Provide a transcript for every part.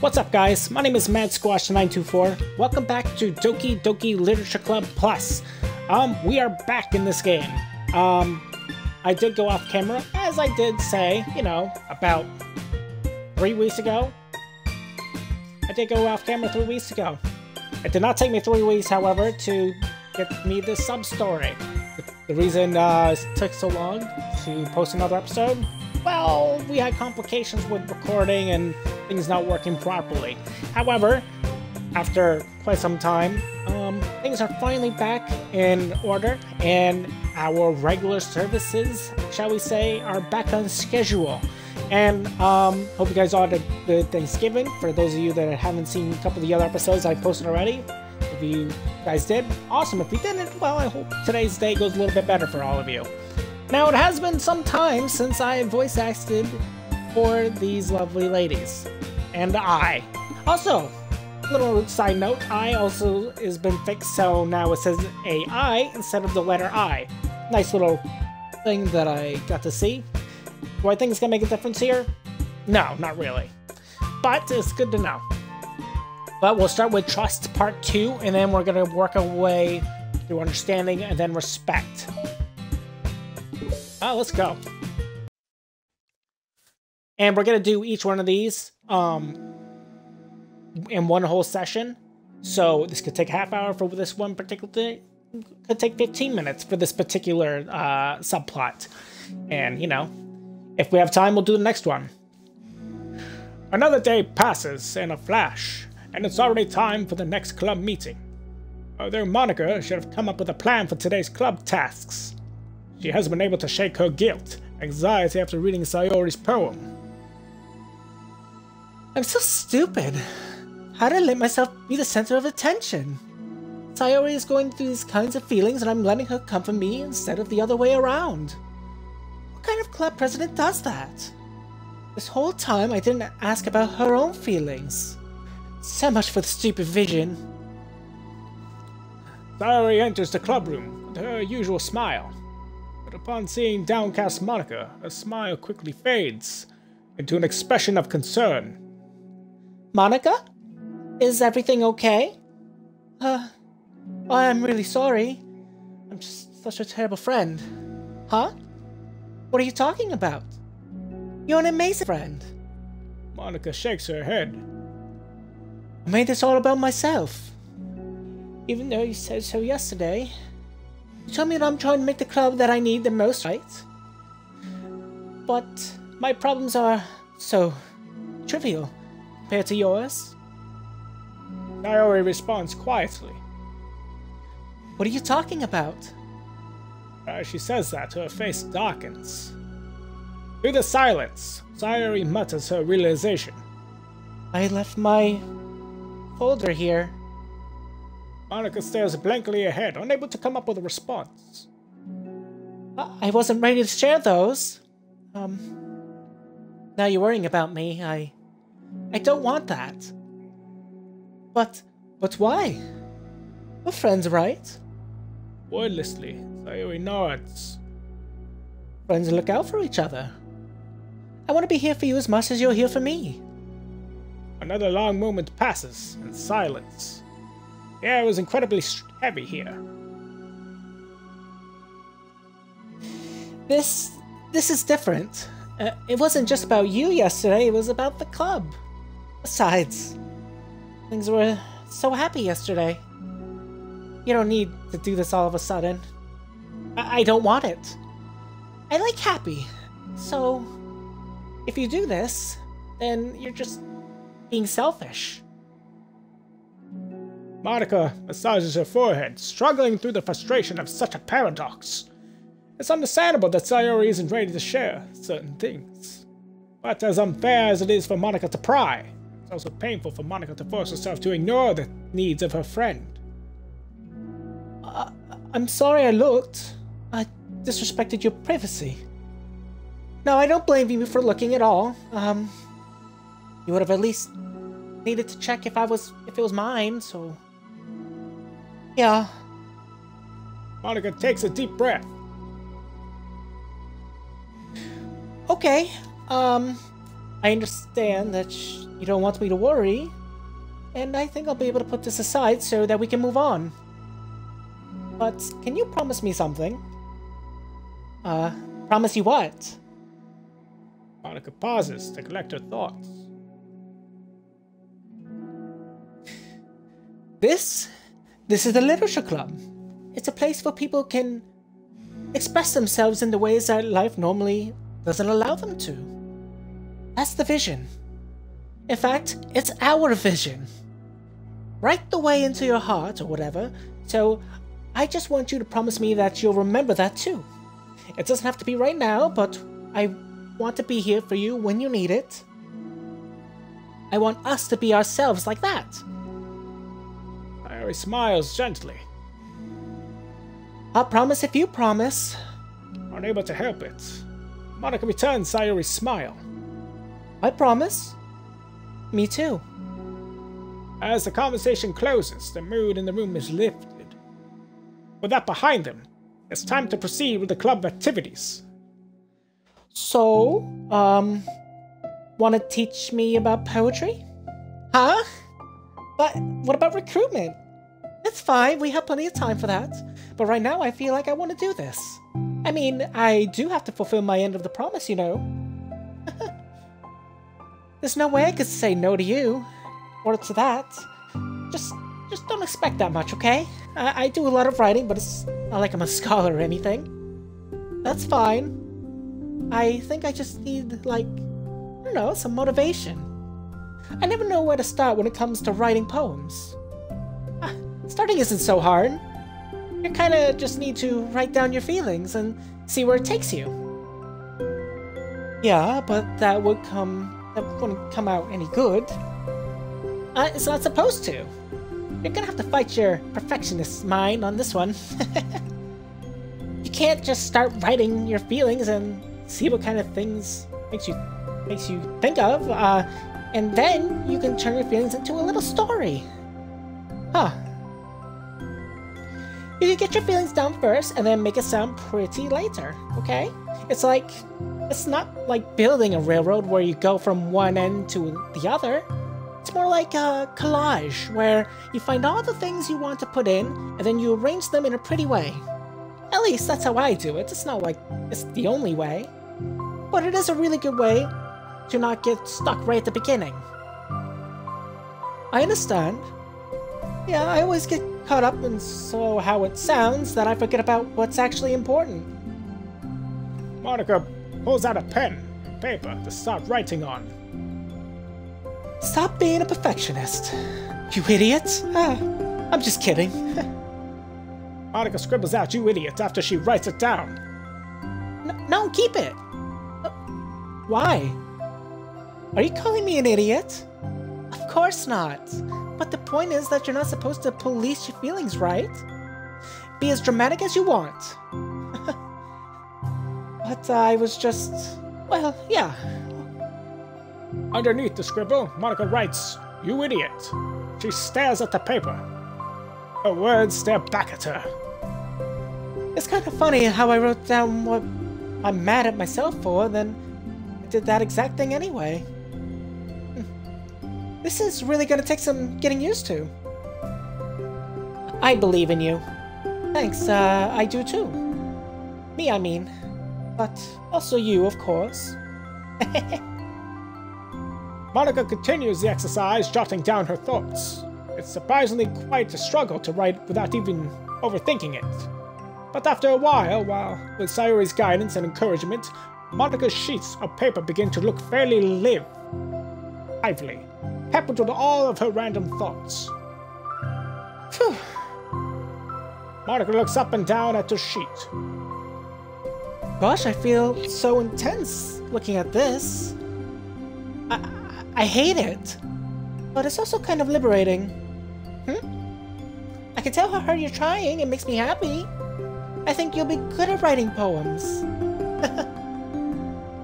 What's up, guys? My name is MadSquash924. Welcome back to Doki Doki Literature Club Plus. We are back in this game. I did go off camera, as I did say, about 3 weeks ago. I did go off camera 3 weeks ago. It did not take me 3 weeks, however, to get me this sub-story. The reason it took so long to post another episode, well, we had complications with recording and things not working properly. However, after quite some time, things are finally back in order, and our regular services, shall we say, are back on schedule. And hope you guys all had a good Thanksgiving. For those of you that haven't seen a couple of the other episodes I posted already, if you guys did, awesome. If you didn't, well, I hope today's day goes a little bit better for all of you. Now, it has been some time since I voice acted for these lovely ladies. And I. Also, little side note, I also has been fixed, so now it says AI instead of the letter I. Nice little thing that I got to see. Do I think it's gonna make a difference here? No, not really. But it's good to know. But we'll start with Trust Part 2, and then we're gonna work our way through Understanding and then Respect. Let's go. And we're gonna do each one of these in one whole session. So this could take a half hour for this one particular thing. Could take 15 minutes for this particular subplot. And, if we have time, we'll do the next one. Another day passes in a flash, and it's already time for the next club meeting. Although Monica should have come up with a plan for today's club tasks. She hasn't been able to shake her guilt, anxiety after reading Sayori's poem. I'm so stupid. How did I let myself be the center of attention? Sayori is going through these kinds of feelings and I'm letting her comfort me instead of the other way around. What kind of club president does that? This whole time I didn't ask about her own feelings. So much for the stupid vision. Sayori enters the club room with her usual smile. But upon seeing downcast Monica, her smile quickly fades into an expression of concern. Monica? Is everything okay? I'm really sorry. I'm just such a terrible friend. Huh? What are you talking about? You're an amazing friend. Monica shakes her head. I made this all about myself. Even though you said so yesterday. You told me that I'm trying to make the club that I need the most, right? But my problems are so trivial compared to yours. Sayori responds quietly. What are you talking about? As she says that, her face darkens. Through the silence, Sayori mutters her realization. I left my folder here. Monica stares blankly ahead, unable to come up with a response. I wasn't ready to share those. Now you're worrying about me. I don't want that. But why? We're friends, right? Wordlessly, Sayori nods. Friends look out for each other. I want to be here for you as much as you're here for me. Another long moment passes in silence. The air was incredibly heavy here. This is different. It wasn't just about you yesterday, it was about the club. Besides, things were so happy yesterday. You don't need to do this all of a sudden. I don't want it. I like happy. So, if you do this, then you're just being selfish. Monica massages her forehead, struggling through the frustration of such a paradox. It's understandable that Sayori isn't ready to share certain things. But as unfair as it is for Monica to pry, it's also painful for Monica to force herself to ignore the needs of her friend. I'm sorry I looked. I disrespected your privacy. No, I don't blame you for looking at all. You would have at least needed to check if it was mine, so... Yeah. Monica takes a deep breath. Okay, I understand that you don't want me to worry, and I think I'll be able to put this aside so that we can move on. But can you promise me something? Promise you what? Monica pauses to collect her thoughts. This is the Literature Club. It's a place where people can express themselves in the ways that life normally doesn't allow them to. That's the vision. In fact, it's our vision. Right the way into your heart or whatever, so I just want you to promise me that you'll remember that too. It doesn't have to be right now, but I want to be here for you when you need it. I want us to be ourselves like that. Sayori smiles gently. I'll promise if you promise. Unable to help it, Monica returns Sayori's smile. I promise. Me too. As the conversation closes, the mood in the room is lifted. With that behind them, it's time to proceed with the club activities. So, wanna teach me about poetry? Huh? But what about recruitment? It's fine, we have plenty of time for that. But right now I feel like I want to do this. I mean, I do have to fulfill my end of the promise, you know. There's no way I could say no to you. Or to that. Just don't expect that much, okay? I do a lot of writing, but it's not like I'm a scholar or anything. That's fine. I think I just need, like, I don't know, some motivation. I never know where to start when it comes to writing poems. Starting isn't so hard. You kinda just need to write down your feelings and see where it takes you. Yeah, but that wouldn't come out any good. It's not supposed to. You're gonna have to fight your perfectionist mind on this one. You can't just start writing your feelings and see what kind of things makes you think of, and then you can turn your feelings into a little story. Huh. You can get your feelings down first and then make it sound pretty later, okay? It's not like building a railroad where you go from one end to the other. It's more like a collage where you find all the things you want to put in and then you arrange them in a pretty way. At least that's how I do it. It's not like it's the only way, but it is a really good way to not get stuck right at the beginning. I understand. Yeah, I always get caught up in how it sounds that I forget about what's actually important. Monica pulls out a pen and paper to start writing on. Stop being a perfectionist, you idiot. I'm just kidding. Monica scribbles out "you idiot" after she writes it down. No, keep it. Why? Are you calling me an idiot? Of course not. But the point is that you're not supposed to police your feelings, right? Be as dramatic as you want. But I was just... well, yeah. Underneath the scribble, Monica writes, "You idiot." She stares at the paper. Her words stare back at her. It's kind of funny how I wrote down what I'm mad at myself for, then I did that exact thing anyway. This is really gonna take some getting used to. I believe in you. Thanks, I do too. Me, I mean. But also you, of course. Monica continues the exercise, jotting down her thoughts. It's surprisingly quite a struggle to write without even overthinking it. But after a while, with Sayori's guidance and encouragement, Monica's sheets of paper begin to look fairly lively, peppered with all of her random thoughts. Phew. Monica looks up and down at her sheet. Gosh, I feel so intense looking at this. I hate it, but it's also kind of liberating. I can tell how hard you're trying. It makes me happy. I think you'll be good at writing poems.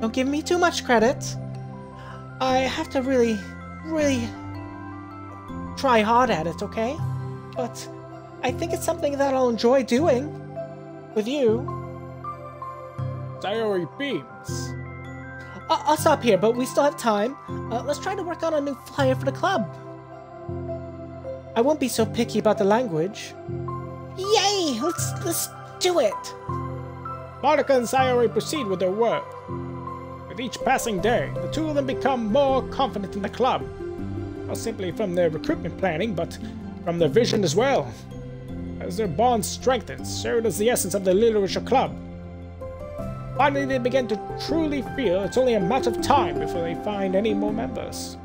Don't give me too much credit. I have to really try hard at it, okay? But I think it's something that I'll enjoy doing with you. Sayori beams. I'll stop here, but we still have time. Let's try to work on a new flyer for the club. I won't be so picky about the language. Yay! Let's do it! Monica and Sayori proceed with their work. With each passing day, the two of them become more confident in the club. Not simply from their recruitment planning, but from their vision as well. As their bond strengthens, so does the essence of the literature club. Finally, they begin to truly feel it's only a matter of time before they find any more members.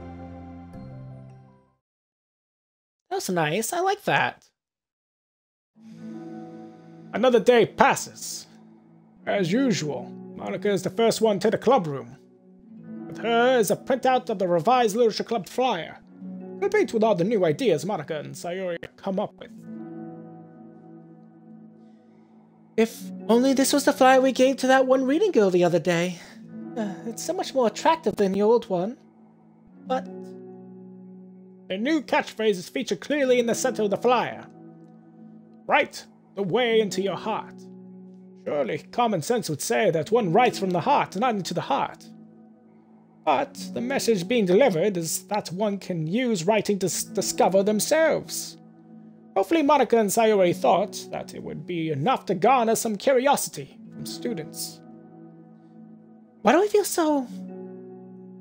That was nice. I like that. Another day passes. As usual, Monica is the first one to the club room. With her is a printout of the revised literature club flyer, complete with all the new ideas Monica and Sayori come up with. If only this was the flyer we gave to that one reading girl the other day. It's so much more attractive than the old one. But the new catchphrase is featured clearly in the center of the flyer. Write the way into your heart. Surely common sense would say that one writes from the heart, not into the heart. But the message being delivered is that one can use writing to discover themselves. Hopefully Monica and Sayori thought that it would be enough to garner some curiosity from students. Why do I feel so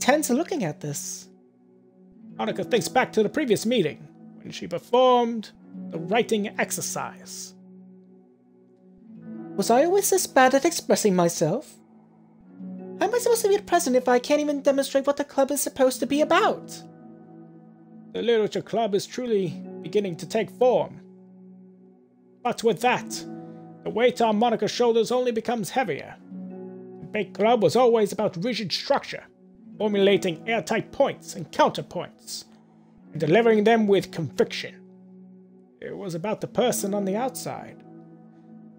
tense looking at this? Monica thinks back to the previous meeting, when she performed the writing exercise. Was I always this bad at expressing myself? How am I supposed to be present if I can't even demonstrate what the club is supposed to be about? The literature club is truly beginning to take form. But with that, the weight on Monica's shoulders only becomes heavier. The big club was always about rigid structure, formulating airtight points and counterpoints, and delivering them with conviction. It was about the person on the outside.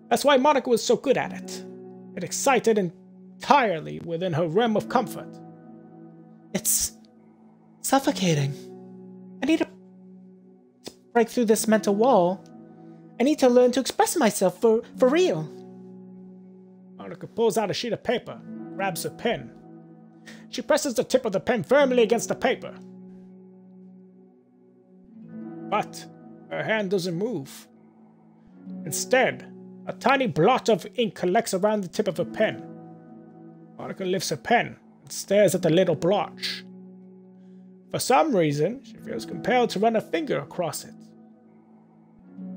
That's why Monica was so good at it. It excited entirely within her realm of comfort. It's suffocating. I need to break through this mental wall. I need to learn to express myself for real. Monica pulls out a sheet of paper, grabs her pen. She presses the tip of the pen firmly against the paper. But her hand doesn't move. Instead, a tiny blot of ink collects around the tip of her pen. Monica lifts her pen and stares at the little blotch. For some reason, she feels compelled to run a finger across it.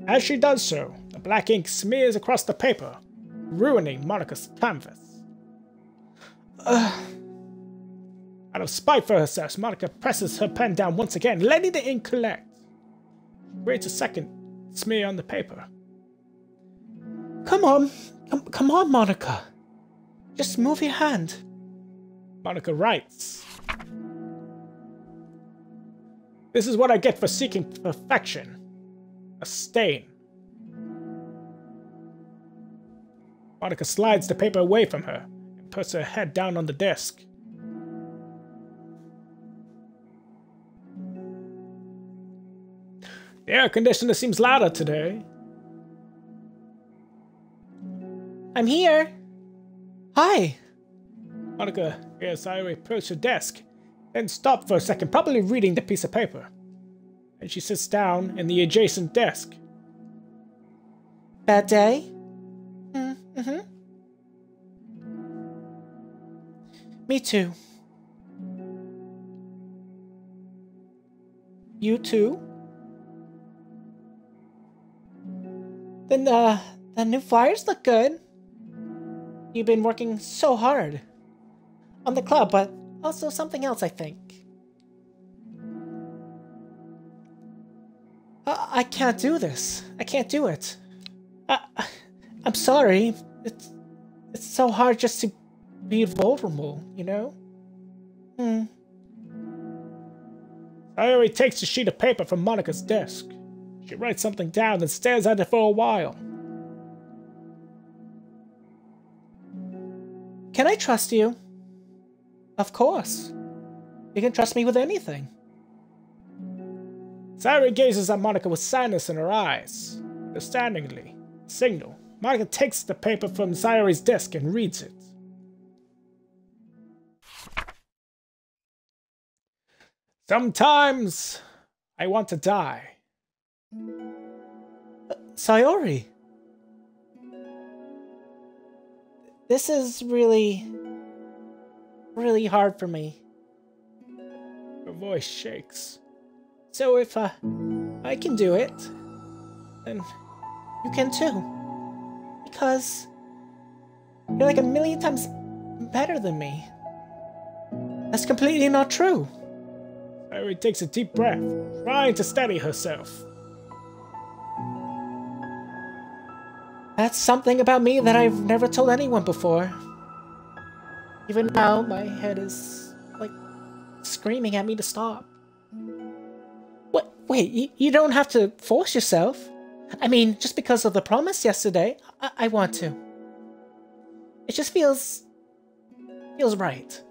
As she does so, the black ink smears across the paper, ruining Monica's canvas. Out of spite for herself, Monica presses her pen down once again, letting the ink collect. She creates a second smear on the paper. Come on, Monica. Just move your hand. Monica writes. This is what I get for seeking perfection. A stain. Monica slides the paper away from her and puts her head down on the desk. The air conditioner seems louder today. I'm here. Hi. Monica hears Sayori approach her desk, then stop for a second, probably reading the piece of paper. And she sits down in the adjacent desk. Bad day? Mm-hmm. Me too. You too? Then the new flyers look good. You've been working so hard. On the club, but also something else, I think. I can't do this. I can't do it. I'm sorry. It's so hard just to be vulnerable, you know? Sayori takes a sheet of paper from Monica's desk. She writes something down and stares at it for a while. Can I trust you? Of course. You can trust me with anything. Sayori gazes at Monica with sadness in her eyes. Understandingly, a signal. Monica takes the paper from Sayori's desk and reads it. Sometimes I want to die. Sayori. This is really hard for me. Her voice shakes. So if I can do it, then you can too. Because you're like a million times better than me. That's completely not true. Sayori takes a deep breath, trying to steady herself. That's something about me that I've never told anyone before. Even now, my head is, like, screaming at me to stop. What? Wait, you don't have to force yourself. I mean, just because of the promise yesterday, I want to. It just feels right.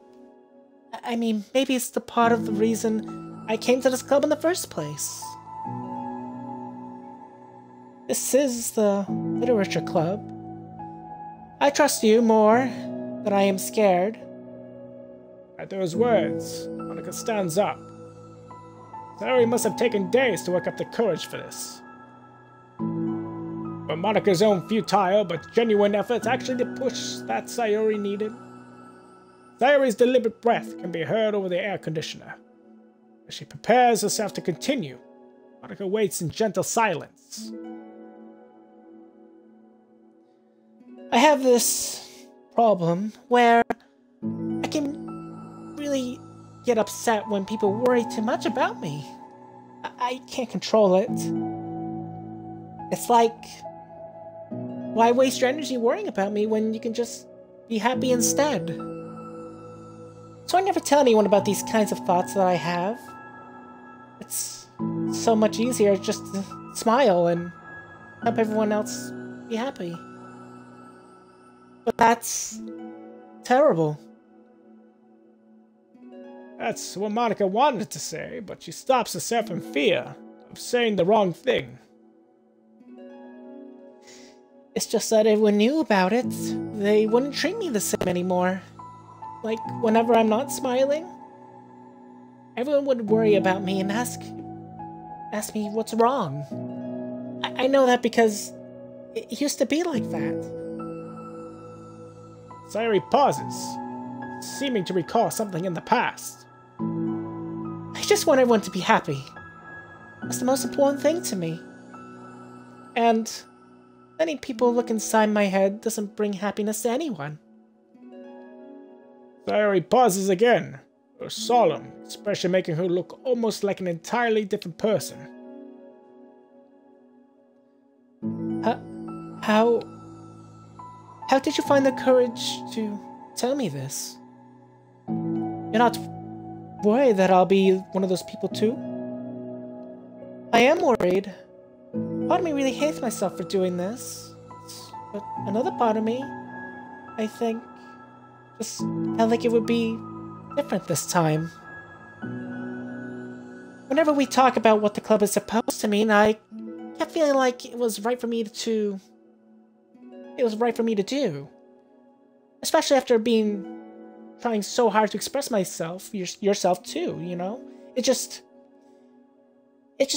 I mean, maybe it's the part of the reason I came to this club in the first place. This is the literature club. I trust you more than I am scared. At those words, Monica stands up. Sayori must have taken days to work up the courage for this. But Monica's own futile but genuine efforts actually did push that Sayori needed. Sayori's deliberate breath can be heard over the air conditioner. As she prepares herself to continue, Monica waits in gentle silence. I have this problem where I can really get upset when people worry too much about me. I can't control it. It's like, why waste your energy worrying about me when you can just be happy instead? So I never tell anyone about these kinds of thoughts that I have. It's so much easier just to smile and help everyone else be happy. But that's terrible. That's what Monica wanted to say, but she stops herself in fear of saying the wrong thing. It's just that if everyone knew about it, they wouldn't treat me the same anymore. Like, whenever I'm not smiling, everyone would worry about me and ask me what's wrong. I know that because it used to be like that. Sayori pauses, seeming to recall something in the past. I just want everyone to be happy. That's the most important thing to me. And letting people look inside my head doesn't bring happiness to anyone. Sayori pauses again, her solemn expression making her look almost like an entirely different person. How did you find the courage to tell me this? You're not worried that I'll be one of those people too? I am worried. Part of me really hates myself for doing this. But another part of me, I think, just felt like it would be different this time. Whenever we talk about what the club is supposed to mean, I kept feeling like it was right for me to do. Especially after trying so hard to express myself, yourself too, you know? It just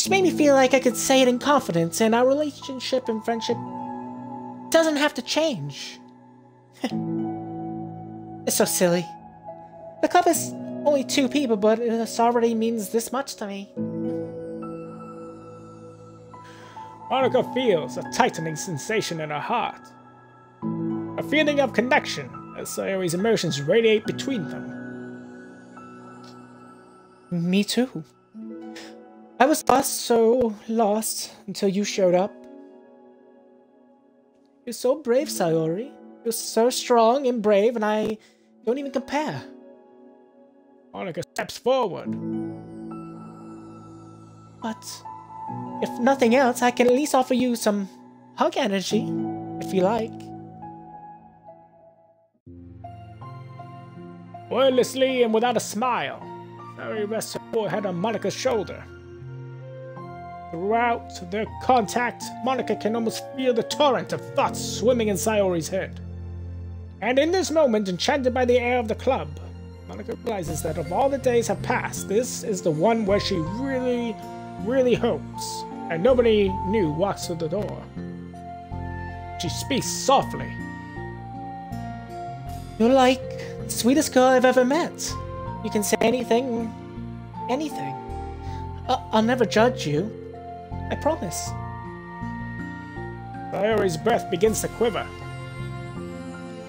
made me feel like I could say it in confidence, and our relationship and friendship doesn't have to change. It's so silly. The club is only 2 people, but it already means this much to me. Monica feels a tightening sensation in her heart. A feeling of connection as Sayori's emotions radiate between them. Me too. I was so lost until you showed up. You're so brave, Sayori. You're so strong and brave, and I don't even compare. Monica steps forward. But if nothing else, I can at least offer you some hug energy, if you like. Wordlessly and without a smile, Sayori rests her forehead on Monica's shoulder. Throughout their contact, Monica can almost feel the torrent of thoughts swimming in Sayori's head. And in this moment, enchanted by the air of the club, Monica realizes that of all the days have passed, this is the one where she really, really hopes, and nobody new walks through the door. She speaks softly. You're like the sweetest girl I've ever met. You can say anything, anything. I'll never judge you. I promise. Sayori's breath begins to quiver.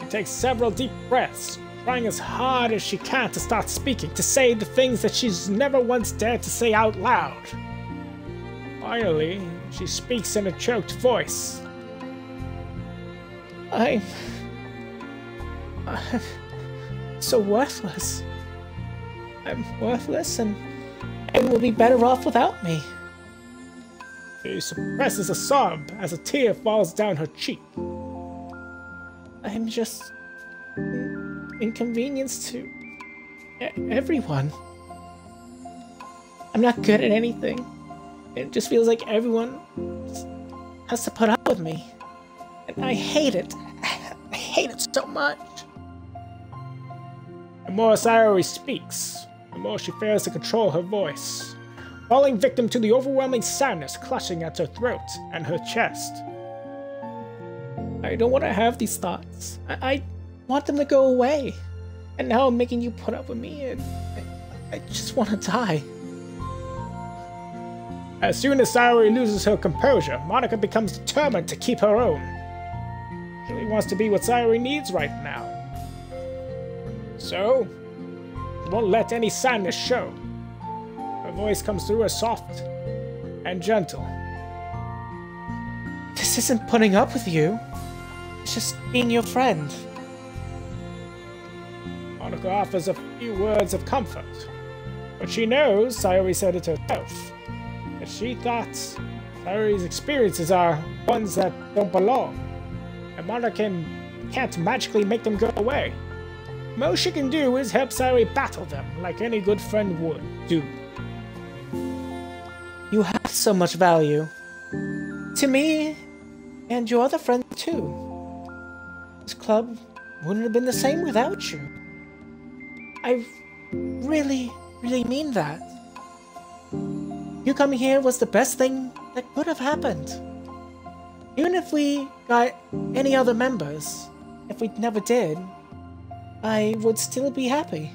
She takes several deep breaths, trying as hard as she can to start speaking, to say the things that she's never once dared to say out loud. Finally, she speaks in a choked voice. I'm so worthless. I'm worthless and will be better off without me. She suppresses a sob as a tear falls down her cheek. I'm just inconvenience to everyone. I'm not good at anything. It just feels like everyone has to put up with me. And I hate it. I hate it so much. The more Sayori speaks, the more she fails to control her voice, falling victim to the overwhelming sadness clutching at her throat and her chest. I don't want to have these thoughts. I want them to go away. And now I'm making you put up with me, and I just want to die. As soon as Sayori loses her composure, Monica becomes determined to keep her own. She really wants to be what Sayori needs right now. So, she won't let any sadness show. Her voice comes through as soft and gentle. This isn't putting up with you. It's just being your friend. Monica offers a few words of comfort, but she knows Sayori said it herself. That she thought Sayori's experiences are ones that don't belong, and Monica can't magically make them go away. Most she can do is help Sayori battle them like any good friend would do. You have so much value. To me, and your other friends too. This club wouldn't have been the same without you. I really, really mean that. You coming here was the best thing that could have happened. Even if we got any other members, if we never did, I would still be happy.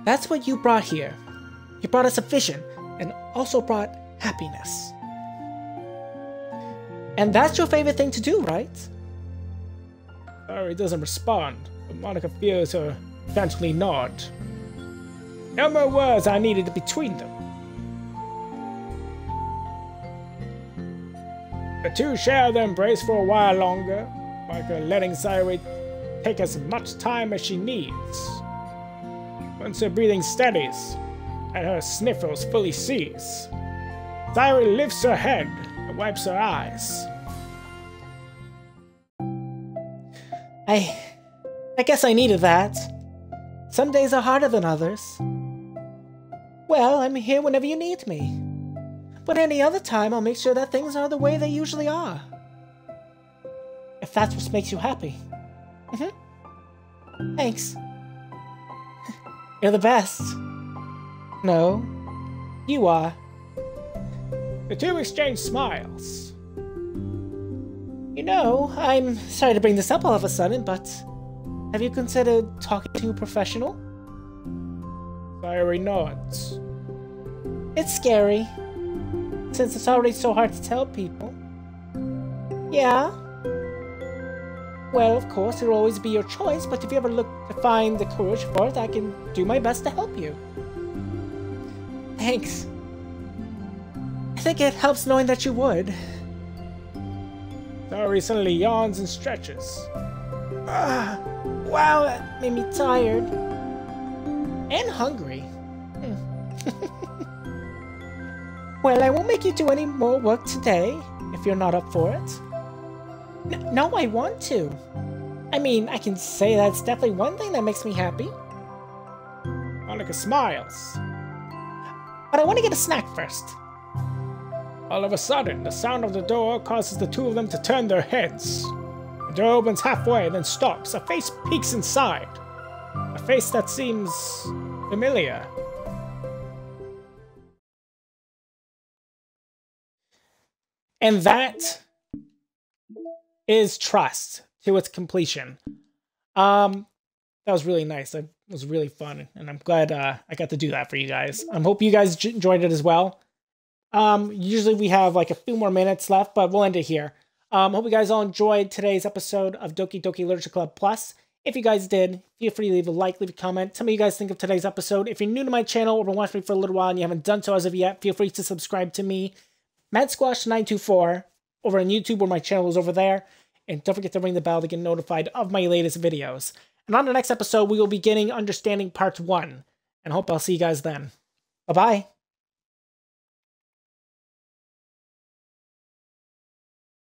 That's what you brought here. You brought us a vision, and also brought happiness. And that's your favorite thing to do, right? Sayori doesn't respond, but Monica feels her gently nod. No more words are needed between them. The two share their embrace for a while longer, Monica letting Sayori take as much time as she needs. Once her breathing steadies and her sniffles fully cease, Sayori lifts her head and wipes her eyes. I guess I needed that. Some days are harder than others. Well, I'm here whenever you need me. But any other time, I'll make sure that things are the way they usually are. If that's what makes you happy. Thanks. You're the best. No, you are. The two exchange smiles. You know, I'm sorry to bring this up all of a sudden, but have you considered talking to a professional? Sayori nods. It's scary, since it's already so hard to tell people. Yeah. Well, of course, it'll always be your choice, but if you ever look to find the courage for it, I can do my best to help you. Thanks. I think it helps knowing that you would. Sayori suddenly yawns and stretches. Wow, that made me tired. And hungry. Well, I won't make you do any more work today, if you're not up for it. No, I want to. I mean, I can say that's definitely one thing that makes me happy. Monica smiles. But I want to get a snack first. All of a sudden, the sound of the door causes the two of them to turn their heads. The door opens halfway, then stops. A face peeks inside. A face that seems familiar. And that is Trust to its completion. That was really nice. It was really fun, and I'm glad I got to do that for you guys. I hope you guys enjoyed it as well. Usually we have like a few more minutes left, but we'll end it here. Hope you guys all enjoyed today's episode of Doki Doki Literature Club Plus. If you guys did, feel free to leave a like, leave a comment. Tell me what you guys think of today's episode. If you're new to my channel or been watching me for a little while and you haven't done so as of yet, feel free to subscribe to me, MattSquash924, over on YouTube, where my channel is over there. And don't forget to ring the bell to get notified of my latest videos. And on the next episode, we will be getting Understanding Part 1. And hope I'll see you guys then. Bye-bye.